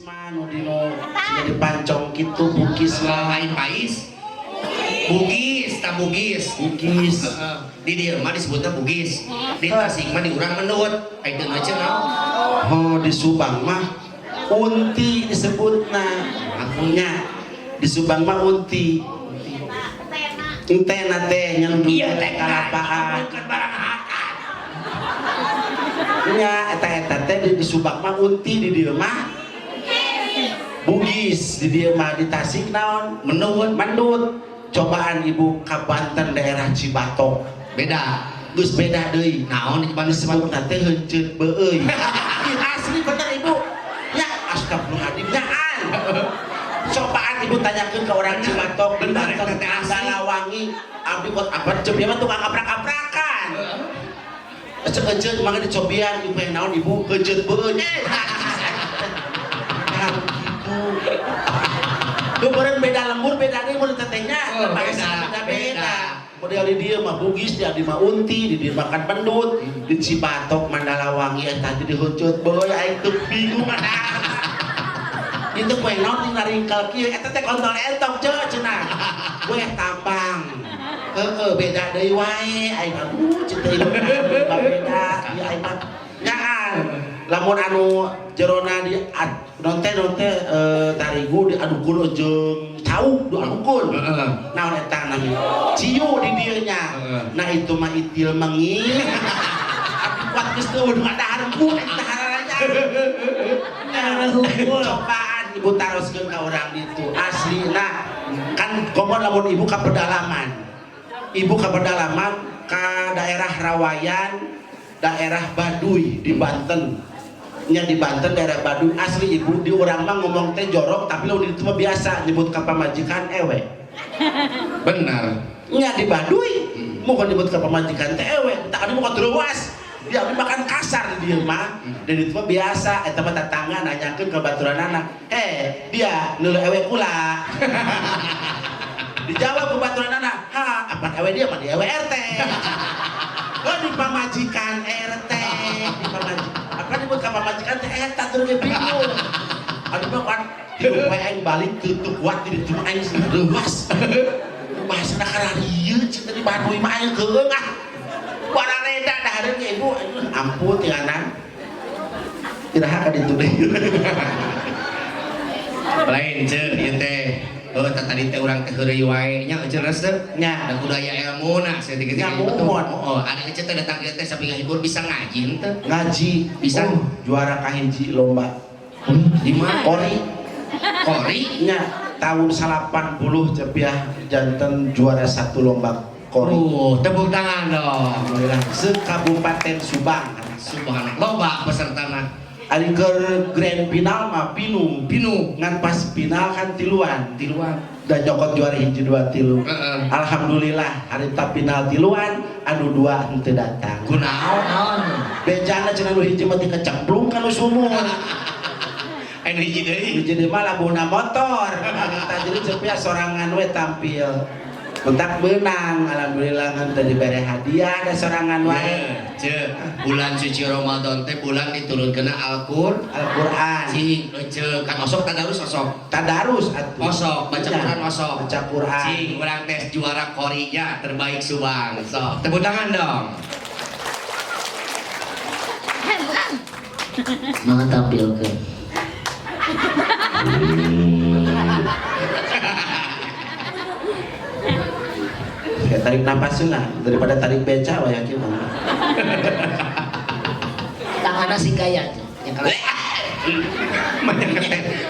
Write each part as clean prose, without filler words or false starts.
Manu dino jadi pancong gitu bugis lah lain pais bugis tak bugis bugis di dia mah disebutnya bugis di Tasik mah di urang menut itu aja naon oh di Subang mah unti disebutna akunya di Subang mah unti entena teh yang dulu teh kalapaan bukan barang hakan nya eta teh di Subang mah unti di dia mah bugis di dia mah di Tasik naon menut cobaan ibu ka Banten daerah Cibatok beda geus beda deui naon di Bandung disebutna teh heuceut beueuy asli bener ibu ya astagfirullahaladzim nyaan cobaan ibu tanyakeun ke orang Cibatok di Banten teh Galawangi abdi buat apa cobian mah tukang abrak-abrakan ecek-ecek mangga dicobian ibu yang naon ibu heuceut beueuy Kemarin beda lembur, beda nih model tetenya, beda. Model di dia mah bugis, di mah unti, di dia makan pendut, di Cibatok, Mandalawangi, tadi di Huncut, boy, aing tuh bingung itu kue naon tinggal ringkal kieu, eta teh kontol entok cenah, kue tambang, beda deui wae, aing aduh cinta ieu beda, ieu aing mah nyaan, lamun anu jerona di nonte tarigu diadukun jeung cau diadukun naon eta namanya ciu di dieu nya nah itu mah itil mengi abi kuat geus teu udah dahar empuk eta haranya cobaan ibu taroskeun ka urang ditu aslina kan komo lamun ibu ka pedalaman ka daerah Rawayan daerah Baduy di Banten nya di Banten daerah Baduy asli ibu di urang mah ngomong teh jorok tapi lamun itu mah biasa nyebut ka pamajikan ewe benar nya di Baduy mau nyebut ka pamajikan teh ewe tak ada mau terluas dia makan kasar di dia mah dan itu mah biasa eta mah tetangga nanyakeun ka baturanana dia neuleuh ewe kula dijawab ku baturanana ha apa ewe dia mah di ewe RT di pamajikan RT di pamajikan apa disebut ka pamajikan teh eta teu ge bingung anu mah kan hidup wae aing balik teu kuat di ditu aing leuwas bahasana kararieu cinta di Baduy mah aing geung barang reda dahareun ge ibu ampun tianan iraha ka ditu deui lain ceuk ieu teh tadi teh urang teh heureuy wae nya ceures teh nya da budaya ilmuna saeutik-eutik betul ada ecet teh datang ieu teh sapi ngahibur bisa ngaji teh ngaji bisa juara kahiji lomba di mana kori nya tahun 80 cepiah janten juara 1 lomba kori tepuk tangan dong alhamdulillah se-Kabupaten Subang loba pesertana ari keur grand final mah pinu ngan pas final kan tiluan dan nyokot juara hiji 2 tilu alhamdulillah hari ta final tiluan anu 2 henteu datang kunaon bejana cenah nu hiji mah teh kecemplung ka nu sumur anu hiji deui hiji deui mah labuna motor eta jadi cepia sorangan we tampil bentak menang alhamdulillah ngan teh dibere hadiah da sorangan wae ceuk bulan suci Ramadan teh bulan diturunkeun Al-Qur'an cing ceuk kan osok tadarus atuh osok baca Quran osok baca Quran cing urang tes juara korinya terbaik Subang sok tepuk tangan dong mau tampilkeun kayak tarik napas lah daripada tarik beca wah yakin tanganna sih gaya yang kalah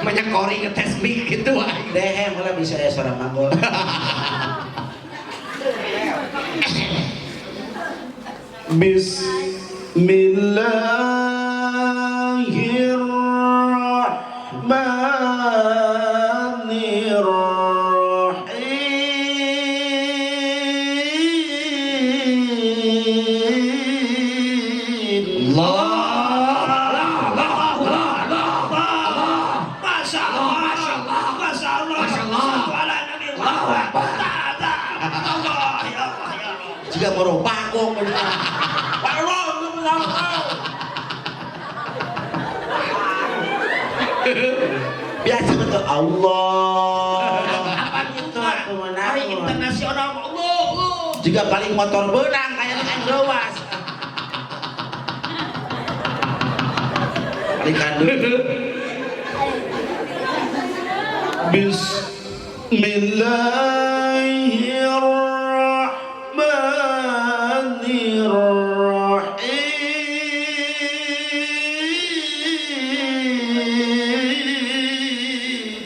banyak kori ngetes mic gitu wah dehem lah bisa ya suara manggol Bismillahirrahmanirrahim jika mau bakok Biasa betul Allah. Apa gitu? Atuh meunang. Hari internasional Allah. Juga paling motor benang kayak dengan lewas. Dikandung. Bismillahirrahmanirrahim.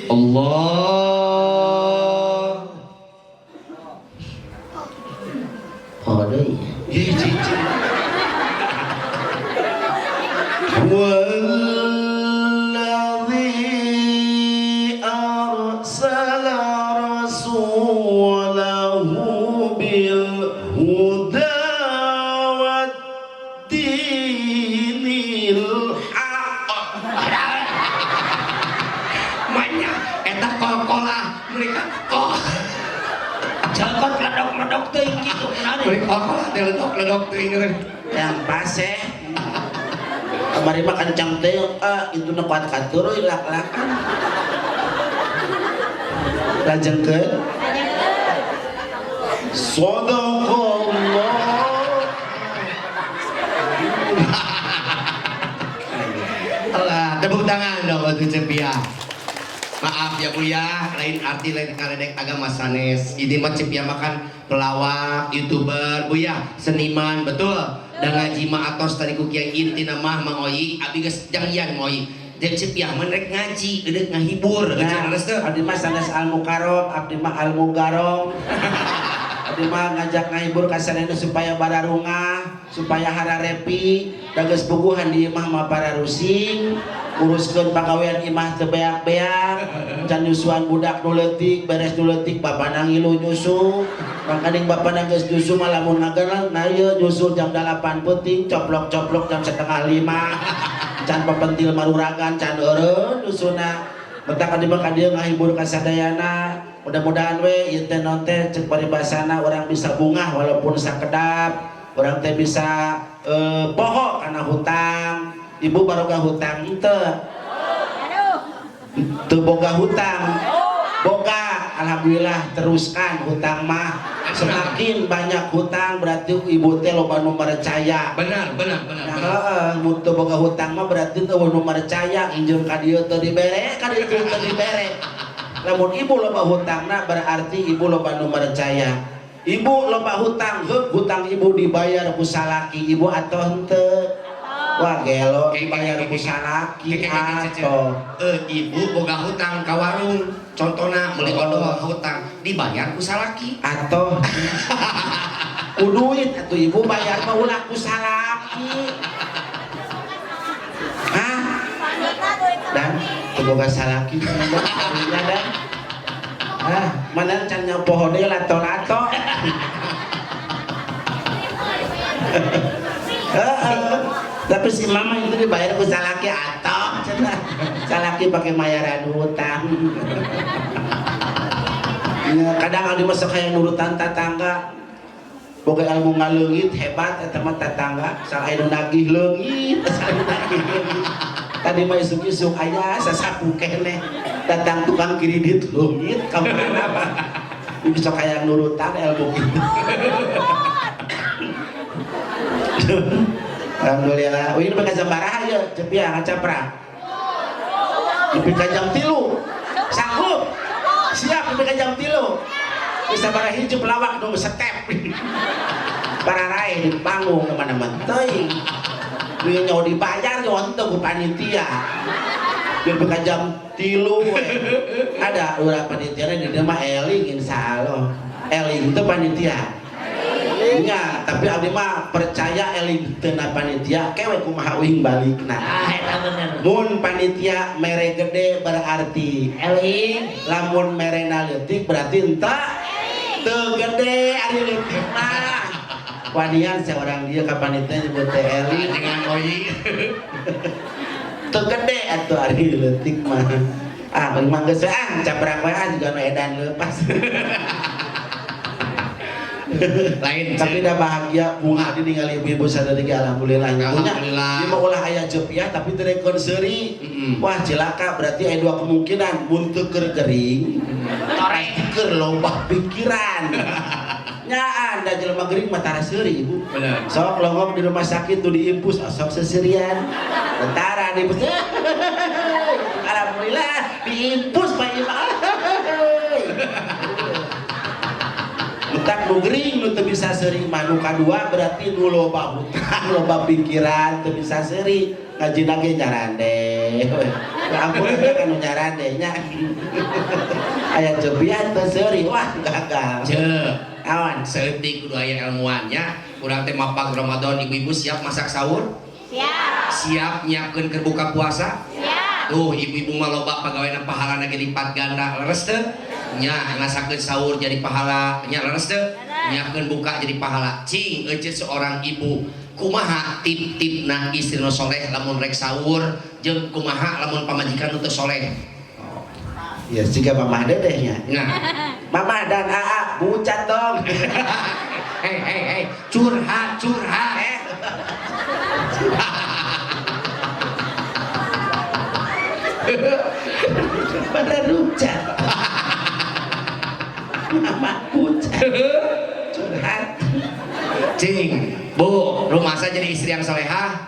Allah. Oh deui. والذي أرسل رسوله بالهدى والدين الحق Manya eta kol-kola mereka kol. Jalkot ledok-ledok teuing kitu kenari. Mereka kol-kola teh ledok teuing. yang pase kemarin mah kencang teh itu kuat katur lak-lakan lajengkeun Sadaqallah. Allah, tepuk tangan dong untuk Cepia. Maaf ya Bu ya, lain arti lain kaledek agama sanes. Ini mah Cepia makan pelawak, YouTuber, Bu ya, seniman, betul. Dan ngaji mah atos tadi ku kiai inti nama Mang Oyi, abi geus jangyan Oyi. Dan Cepia mah rek ngaji, eudeuk ngahibur, Nah, geus teu. abdi mah sanes almu karom, abdi mah almu garong. Abdi mah ngajak ngahibur ka saneuna supaya bararungah, supaya hararepi, da geus puguhan di imah mah para rusing, uruskeun pagawean imah teu beak-beak, can nyusuan budak nu leutik, beres nu leutik bapana ngilu nyusu. Mangkaning bapana geus nyusu mah lamun ngagelang, nah ieu nyusul jam 8 peuting, coplok-coplok jam 4:30. Can pepentil maruragan can eureun nyusuna. Bentak kadi mah kadieu ngahibur ka sadayana. Mudah-mudahan we ieu teh non teh ceuk paribasana urang bisa bungah walaupun sakedap. Urang teh bisa poho kana hutang. Ibu barokah hutang henteu. Teu boga hutang. Boga, alhamdulillah teruskan hutang mah. Semakin banyak hutang berarti ibu teh loba nu percaya. Benar. Nah, heeh, mun teu boga hutang mah berarti teu nu percaya injeun ka dieu teu dibere, ka dieu teu dibere. Lamun ibu loba hutangna berarti ibu loba nu percaya. Ibu loba hutang, hutang ibu dibayar ku salaki, ibu atoh henteu. Wah gelo dibayar ku salaki atoh. Ibu boga hutang ka warung, contona meuli odol hutang dibayar ku salaki. Atoh ku duit atuh ibu bayar mah ulah ku salaki. Hah? Dan boga salaki kadinya dan. Ah, mana can nyapoho deui lato-lato. Tapi si mama itu dibayar ku salaki atoh cenah. Salaki pakai bayaran hutang. Ya, kadang ada masa kayak nurutan tetangga. Boga ilmu ngaleungit hebat eta mah tetangga, salah anu nagih leungit, salah nagih leungit. Tadi mah isuk-isuk aya sasapu keneh. Datang tukang kredit leungit ka mana mah. Bisa kayak nurutan ilmu gitu. Alhamdulillah. Ini pakai jam baraha ya, cepia ngacapra. Nepi ka jam 3. Sanggup. Siap nepi ka jam 3. Bisa baraha hijau pelawak nu step. Bararae di panggung teman-teman. Teuing. Ieu nyaho dibayar nyaho henteu ku panitia. Biar nepi ka jam 3 we. Ada urang panitia di dieu mah eling insyaallah. Eling teh panitia. Nya, tapi abdi mah percaya eling teu na panitia kewe kumaha uing balikna. Ah eta bener. Mun panitia mere gede berarti Eling. lamun merena leutik berarti henteu teu gede ari leutik mah. Wanian seorang dia ka panitia nyebut teh eling Dengan Oyi. teu gede atuh ari leutik mah. Ah, paling mah geus caprak wae juga nu edan leupas. Lain tapi dah bahagia bunga di ningali ibu-ibu sadari alhamdulillah. Alhamdulillah. Dia mau ulah aya cepiah tapi terekon seuri. Wah celaka berarti ada dua kemungkinan mun teu keur gering. Torek. Keur loba pikiran. Nya anda jelema gering mah tara seuri ibu. Bener. Sok longok di rumah sakit tuh diimpus sok seserian. Tentara diimpus. Alhamdulillah diimpus Pak Imam. Utak nu gering nu teu bisa seuri mah nu kadua berarti nu loba hutang loba pikiran teu bisa seuri ngajina ge nyarande. Ampun kan nu nyarande nya. Aya cepian teu seuri wah gagal. Awan Seeutik kudu aya ilmuannya. Urang teh mapag Ramadan ibu-ibu siap masak sahur? Siap. Siap nyiapkeun keur buka puasa? Siap. Tuh ibu-ibu mah loba pagaweana pahalana ge lipat ganda leres teu? Nya ngasakeun sahur jadi pahala, nya leres teu? Nyiapkeun buka jadi pahala. Cing euceut seorang ibu kumaha tip-tipna istri nu soleh lamun rek sahur jeung kumaha lamun pamajikan nu teu soleh. ya siga mamah dedehnya. Nah, Mamah dan AA bucat dong. hei, curhat. Pada bucat. Mamah bucat. Curhat. Cing, Bu, rumah saya jadi istri yang solehah.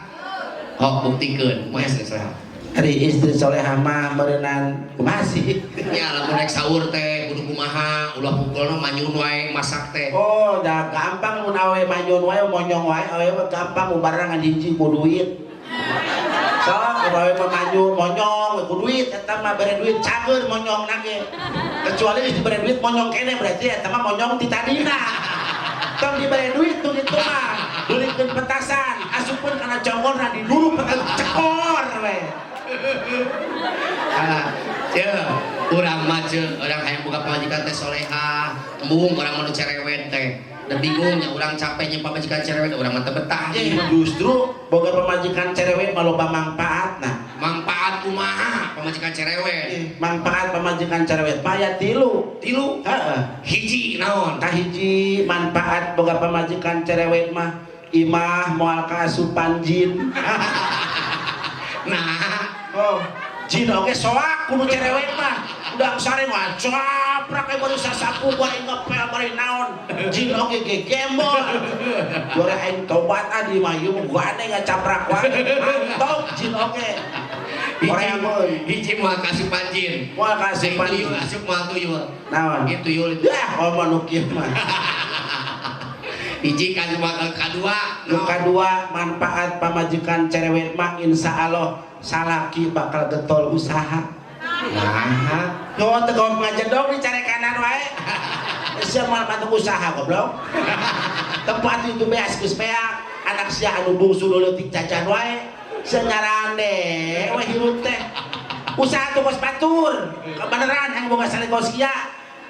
Oh, buktikeun, mau istri solehah. Hari istri solehah mah berenang masih. Ya, lamun rek sahur teh kudu kumaha, ulah pukulna manyun wae masak teh. Oh, dah gampang mun awe manyun wae monyong wae awe mah gampang barangan hiji ku duit. Sok awe mah manyun monyong ku duit eta mah bere duit cager monyong nage. Kecuali di bere duit monyong kene berarti eta mah monyong ti tadina. Tong dibere duit tuh gitu mah. Beulikeun petasan, asupkeun kana congorna didulu petasan cekor we. Urang mah orang hayang boga pamajikan teh solehah, embung urang mah nu cerewet teh. Da bingungnya urang capek jeung pamajikan cerewet urang mah teu betah. Justru boga pamajikan cerewet mah loba manfaatna. Manfaat kumaha pamajikan cerewet? Manfaat pamajikan cerewet mah aya tilu. Heeh. Hiji naon? Kahiji manfaat boga pamajikan cerewet mah imah moal kaasupan jin. Nah, Oh, jin oge soak kudu cerewet mah. Udah sare mah caprak baru sasapu bari ngepel bari naon. Jin oge ge gembol. Gore aing tobat di mah ieu gua ane ngacaprak wae. Mantap jin oge. Orang hiji moal kasupan jin. moal kaasupan Tuyul jin. asup moal tuyul. Naon? Ieu tuyul itu. Dah, omong nu kieu mah. Hiji kadua. Nu kadua manfaat pamajikan cerewet mah insya Allah salaki bakal getol usaha. Nah, Yo tegok ngajedog di cari kanan wae. Sia mal bantu usaha goblok. Tempat itu beas geus beak. Anak sia anu bungsu leutik jajan wae. Sia nyarane we hirup teh. Usaha tunggu batur. Kebeneran yang boga salegos kieu.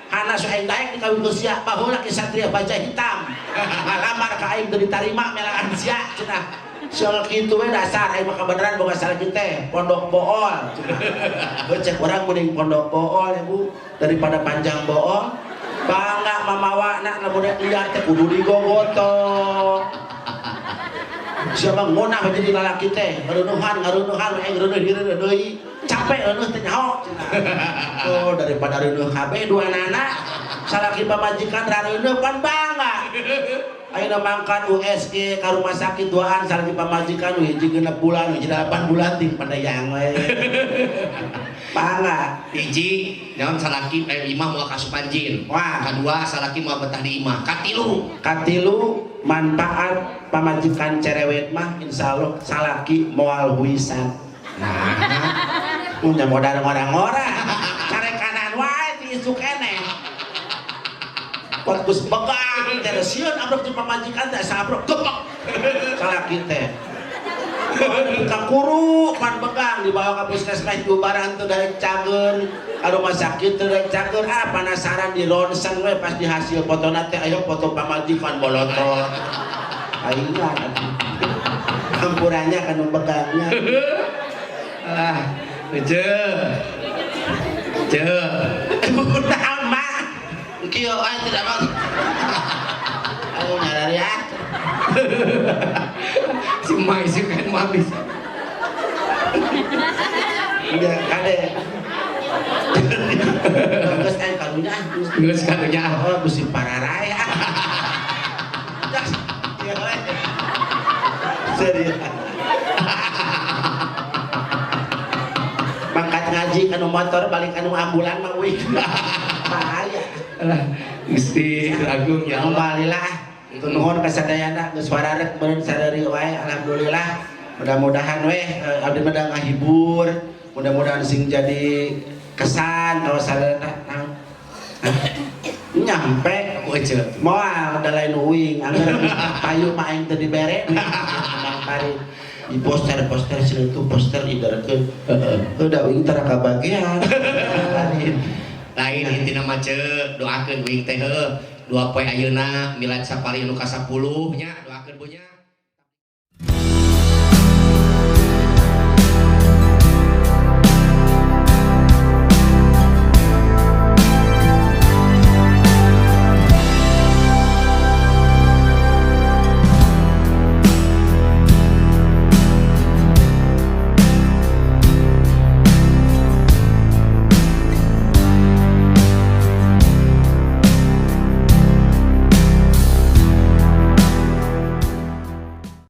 Hana so aing daek dikawin ku sia baheula ke satria baja hitam. Ngalamar ka aing teu ditarima melangan sia cenah. Soal kitu we dasar aing mah kebeneran boga salaki teh pondok bool. Cek orang mending pondok bool ya Bu daripada panjang bool. Bangga mamawana lamun liar teh kudu digogotok. Siapa ngonah jadi lalaki teh ngareunuhan aing reunuh direunuh deui. Capek reunuh teh nyaho cenah. Oh daripada reunuh KB dua anak salaki pamajikan rareunuh pan bangga. Ayeuna mangkat USG ka rumah sakit duaan salaki pamajikan hiji 6 bulan hiji 8 bulan ting pandayang we. Bangga. hiji naon salaki imah moal kasupan jin. Wah. Kadua salaki moal betah di imah. Katilu manfaat pamajikan cerewet mah insyaallah salaki moal huisan. Nah, Punya modal orang-orang. Cari kanan wae di isu keneh. Bagus begang, jadi sieun abrok di pamajikan teh sabrok gepek. Salaki teh. Buka kuru pan begang dibawa ke puskesmas Jubaran tuh dari cager. Kalau rumah sakit tuh dari cager penasaran di ronsen we pas di hasil foto nate ayo foto pamajikan bolotot. Ayo campurannya kan begangnya. Ce. Nama kieu tidak mau. aku nyadar ya. Si Mai sih kan mah bisa. Iya, kade. Geus aya karunya. Geus karunya. Oh, musim pararaya. Iya, we. Serius. Mangkat ngaji kanu motor balik kanu ambulan mah wih. Bahaya. Gusti Agung ya Allah. Alhamdulillah. Itu nuhun kasadayana geus wararek meureun sadari wae alhamdulillah. Mudah-mudahan weh abdi mah ngahibur. Mudah-mudahan sing jadi kesan kalau sadayana nyampe Kamu aja. moal da lain uing anggar payu mah aing teu dibere Bang Pari di poster-poster sini tuh poster idarekeun udah uing tara kabagean Lain intina mah ceuk doakeun uing teh heuh. 2 poe ayeuna milad sapari anu ka 10 nya doakeun bunya.